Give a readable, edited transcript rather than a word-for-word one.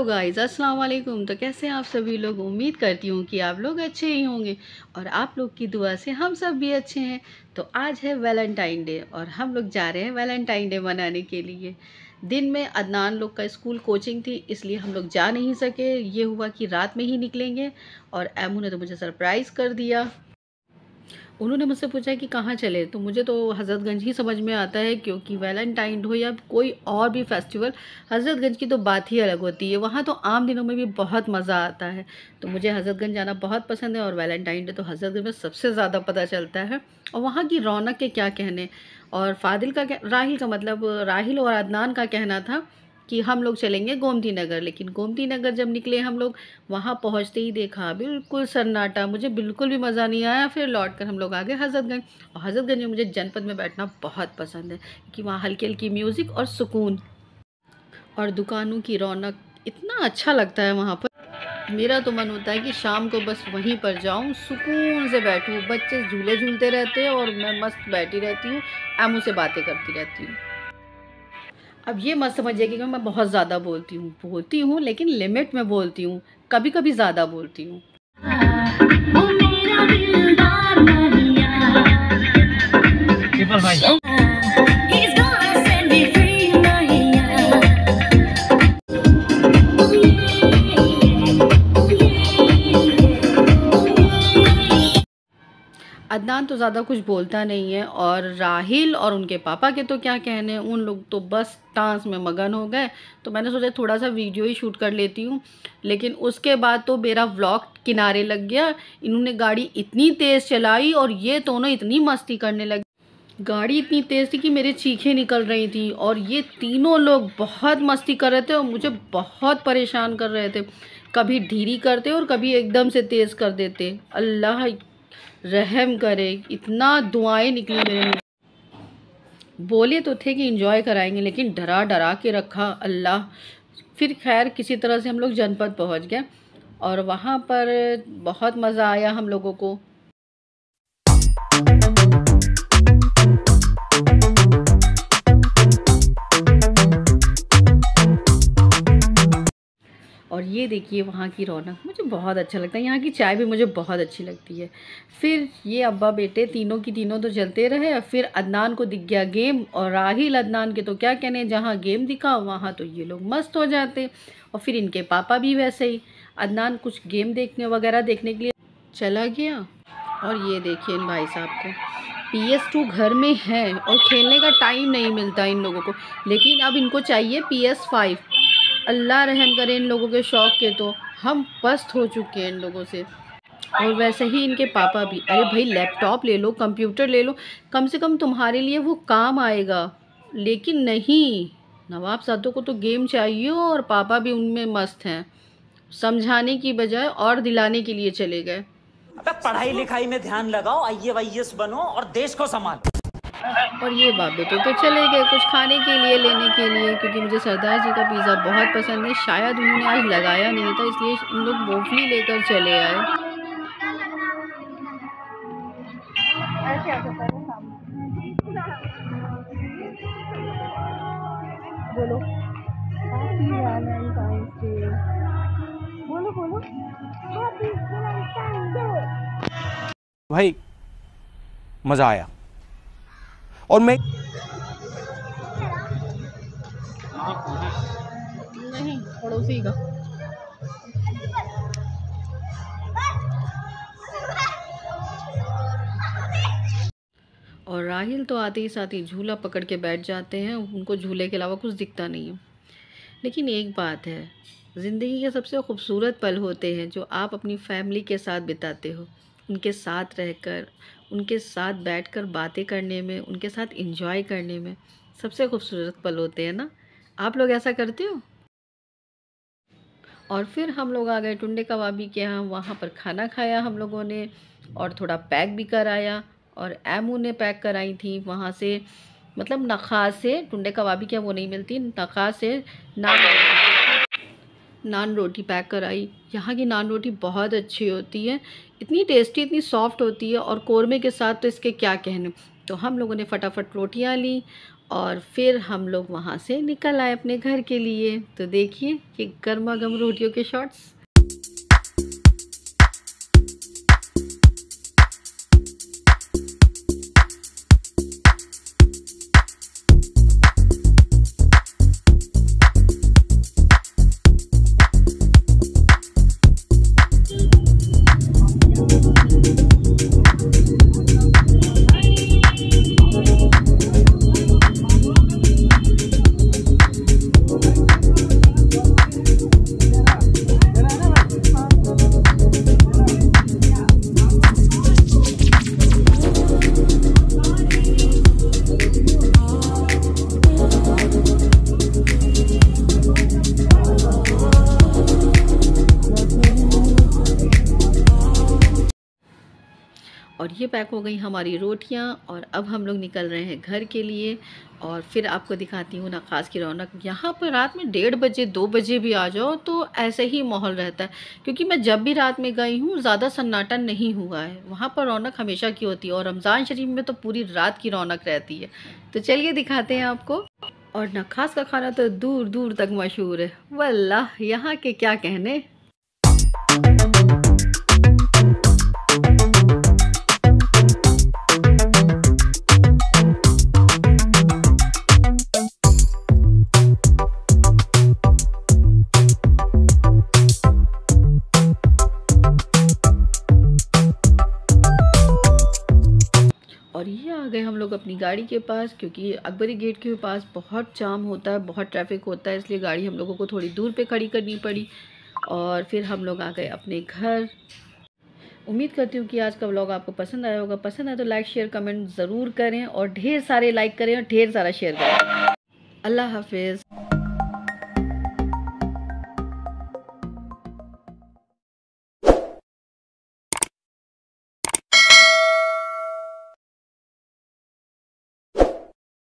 Guys, अस्सलाम वालेकुम। तो कैसे हैं आप सभी लोग? उम्मीद करती हूँ कि आप लोग अच्छे ही होंगे और आप लोग की दुआ से हम सब भी अच्छे हैं। तो आज है वैलेंटाइन डे और हम लोग जा रहे हैं वैलेंटाइन डे मनाने के लिए। दिन में अदनान लोग का स्कूल कोचिंग थी, इसलिए हम लोग जा नहीं सके। ये हुआ कि रात में ही निकलेंगे और एमू ने तो मुझे सरप्राइज़ कर दिया। उन्होंने मुझसे पूछा कि कहाँ चले, तो मुझे तो हज़रतगंज ही समझ में आता है, क्योंकि वैलेंटाइन हो या कोई और भी फेस्टिवल, हज़रतगंज की तो बात ही अलग होती है। वहाँ तो आम दिनों में भी बहुत मज़ा आता है। तो मुझे हज़रतगंज जाना बहुत पसंद है और वैलेंटाइन डे तो हज़रतगंज में सबसे ज़्यादा पता चलता है। और वहाँ की रौनक के क्या कहने। और फादिल का राहिल का मतलब राहिल और अदनान का कहना था कि हम लोग चलेंगे गोमती नगर, लेकिन गोमती नगर जब निकले हम लोग, वहाँ पहुँचते ही देखा बिल्कुल सन्नाटा। मुझे बिल्कुल भी मज़ा नहीं आया। फिर लौट कर हम लोग आ गए हज़रतगंज। और हज़रतगंज में मुझे जनपद में बैठना बहुत पसंद है, क्योंकि वहाँ हल्की हल्की म्यूज़िक और सुकून और दुकानों की रौनक, इतना अच्छा लगता है वहाँ पर। मेरा तो मन होता है कि शाम को बस वहीं पर जाऊँ, सुकून से बैठूँ। बच्चे झूले झूलते रहते हैं और मैं मस्त बैठी रहती हूँ, आमू से बातें करती रहती हूँ। अब ये मत समझिए कि मैं बहुत ज़्यादा बोलती हूँ लेकिन लिमिट में बोलती हूँ, कभी कभी ज़्यादा बोलती हूँ। अदनान तो ज़्यादा कुछ बोलता नहीं है और राहिल और उनके पापा के तो क्या कहने, उन लोग तो बस डांस में मगन हो गए। तो मैंने सोचा थोड़ा सा वीडियो ही शूट कर लेती हूँ, लेकिन उसके बाद तो मेरा व्लॉग किनारे लग गया। इन्होंने गाड़ी इतनी तेज़ चलाई और ये दोनों इतनी मस्ती करने लगे। गाड़ी इतनी तेज़ थी कि मेरे चीखें निकल रही थी और ये तीनों लोग बहुत मस्ती कर रहे थे और मुझे बहुत परेशान कर रहे थे। कभी धीरे करते और कभी एकदम से तेज़ कर देते। अल्लाह रहम करे, इतना दुआएं निकली मेरे मुँह। बोले तो थे कि एंजॉय कराएंगे, लेकिन डरा डरा के रखा अल्लाह। फिर खैर किसी तरह से हम लोग जनपद पहुंच गए और वहाँ पर बहुत मज़ा आया हम लोगों को। और ये देखिए वहाँ की रौनक, मुझे बहुत अच्छा लगता है। यहाँ की चाय भी मुझे बहुत अच्छी लगती है। फिर ये अब्बा बेटे तीनों की तीनों तो चलते रहे और फिर अदनान को दिख गया गेम, और राहिल अदनान के तो क्या कहने, जहाँ गेम दिखा वहाँ तो ये लोग मस्त हो जाते। और फिर इनके पापा भी वैसे ही। अदनान कुछ गेम देखने के लिए चला गया और ये देखिए इन भाई साहब को PS2 घर में है और खेलने का टाइम नहीं मिलता इन लोगों को, लेकिन अब इनको चाहिए PS5। अल्लाह रहम करे इन लोगों के शौक़ के, तो हम पस्त हो चुके हैं इन लोगों से। और वैसे ही इनके पापा भी, अरे भाई लैपटॉप ले लो, कंप्यूटर ले लो, कम से कम तुम्हारे लिए वो काम आएगा। लेकिन नहीं, नवाबजादों को तो गेम चाहिए और पापा भी उनमें मस्त हैं। समझाने की बजाय और दिलाने के लिए चले गए। अबे पढ़ाई लिखाई में ध्यान लगाओ, IAS बनो और देश को संभालो। और ये बाप बेटे तो चले गए कुछ खाने के लिए लेने के लिए, क्योंकि मुझे सरदार जी का पिज़्ज़ा बहुत पसंद है। शायद उन्होंने आज लगाया नहीं था, इसलिए इन लोग मूंगफली लेकर चले आए। बोलो हैप्पी वैलेंटाइन डे, बोलो बोलो हैप्पी वैलेंटाइन डे। भाई मज़ा आया। और मैं नहीं, पड़ोसी का। और राहिल तो आते ही साथ ही झूला पकड़ के बैठ जाते हैं, उनको झूले के अलावा कुछ दिखता नहीं है। लेकिन एक बात है, ज़िंदगी के सबसे खूबसूरत पल होते हैं जो आप अपनी फैमिली के साथ बिताते हो। उनके साथ रहकर, उनके साथ बैठकर बातें करने में, उनके साथ एंजॉय करने में सबसे खूबसूरत पल होते हैं ना। आप लोग ऐसा करते हो? और फिर हम लोग आ गए टुंडे कबाबी के यहाँ, वहाँ पर खाना खाया हम लोगों ने और थोड़ा पैक भी कराया। और एमू ने पैक कराई थी वहाँ से, मतलब नखास से। टुंडे कबाबी क्या वो नहीं मिलती, नखास से नान रोटी पैक कराई। यहाँ की नान रोटी बहुत अच्छी होती है, इतनी टेस्टी, इतनी सॉफ्ट होती है। और कोरमे के साथ तो इसके क्या कहने, तो हम लोगों ने फटाफट रोटियां ली और फिर हम लोग वहाँ से निकल आए अपने घर के लिए। तो देखिए कि गर्मा गर्म रोटियों के शॉट्स। और ये पैक हो गई हमारी रोटियां और अब हम लोग निकल रहे हैं घर के लिए। और फिर आपको दिखाती हूँ नखास की रौनक। यहाँ पर रात में 1:30 बजे 2 बजे भी आ जाओ तो ऐसे ही माहौल रहता है, क्योंकि मैं जब भी रात में गई हूँ ज़्यादा सन्नाटा नहीं हुआ है। वहाँ पर रौनक हमेशा की होती है और रमज़ान शरीफ में तो पूरी रात की रौनक रहती है। तो चलिए दिखाते हैं आपको। और नखास का खाना तो दूर दूर तक मशहूर है, वल्लाह यहाँ के क्या कहने। और ये आ गए हम लोग अपनी गाड़ी के पास, क्योंकि अकबरी गेट के पास बहुत जाम होता है, बहुत ट्रैफिक होता है, इसलिए गाड़ी हम लोगों को थोड़ी दूर पे खड़ी करनी पड़ी। और फिर हम लोग आ गए अपने घर। उम्मीद करती हूँ कि आज का व्लॉग आपको पसंद आया होगा। पसंद आए तो लाइक शेयर कमेंट ज़रूर करें और ढेर सारे लाइक करें और ढेर सारा शेयर करें। अल्लाह हाफिज़।